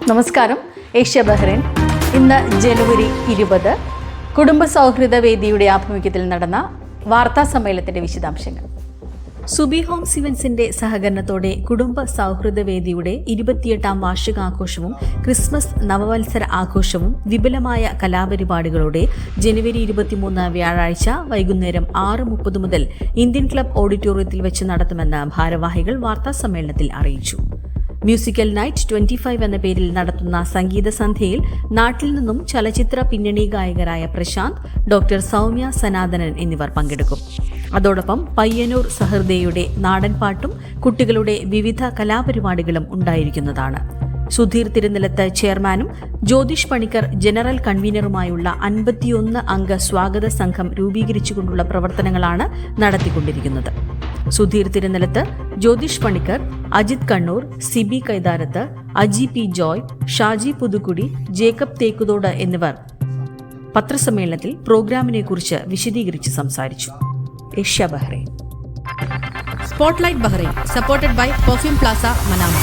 നമസ്കാരം. Asia Bahrain. ഇന്ന് ജനുവരി 20. കുടുംബ സൗഹൃദ വേദിയുടെ ആഭിമുഖ്യത്തിൽ നടന്ന വാർത്താ സമ്മേളനത്തിന്റെ വിശദാംശങ്ങൾ. സുബി ഹോം സിവൻസിന്റെ സഹകരണത്തോടെ കുടുംബ സൗഹൃദ വേദിയുടെ 28ാം വാർഷികാഘോഷവും ക്രിസ്മസ് നവവത്സര ആഘോഷവും വിപുലമായ കലാപരിപാടികളോടെ ജനുവരി 23 വ്യാഴാഴ്ച വൈകുന്നേരം 6:30 മുതൽ ഇന്ത്യൻ ക്ലബ് ഓഡിറ്റോറിയത്തിൽ വെച്ച് നടത്തുമെന്ന് ഭാരവാഹികൾ വാർത്താസമ്മേളനത്തിൽ അറിയിച്ചു. മ്യൂസിക്കൽ നൈറ്റ് 25 എന്ന പേരിൽ നടത്തുന്ന സംഗീത സന്ധ്യയിൽ നാട്ടിൽ നിന്നും ചലച്ചിത്ര പിന്നണി ഗായകരായ പ്രശാന്ത്, ഡോക്ടർ സൗമ്യ സനാതനൻ എന്നിവർ പങ്കെടുക്കും. അതോടൊപ്പം പയ്യന്നൂർ സഹൃദയയുടെ നാടൻപാട്ടും കുട്ടികളുടെ വിവിധ കലാപരിപാടികളും ഉണ്ടായിരിക്കുന്നതാണ്. സുധീർ തിരുനിലത്ത് ചെയർമാനും ജ്യോതിഷ് പണിക്കർ ജനറൽ കൺവീനറുമായുള്ള 51 അംഗ സ്വാഗത സംഘം രൂപീകരിച്ചുകൊണ്ടുള്ള പ്രവർത്തനങ്ങളാണ് നടത്തിക്കൊണ്ടിരിക്കുന്നത്. Sudheer Thirunilath, Jyothish Panicker, Ajith Kannur, Siby Kaitharath, Aji P Joy, Shaji Puthukkudi, Jacob Thekkuthodu എന്നിവർ പത്രസമ്മേളനത്തിൽ പ്രോഗ്രാമിനെക്കുറിച്ച് വിശദീകരിച്ച് സംസാരിച്ചു. Asia Bahrain. Spotlight Bahrain, supported by Perfume Plaza, Manama.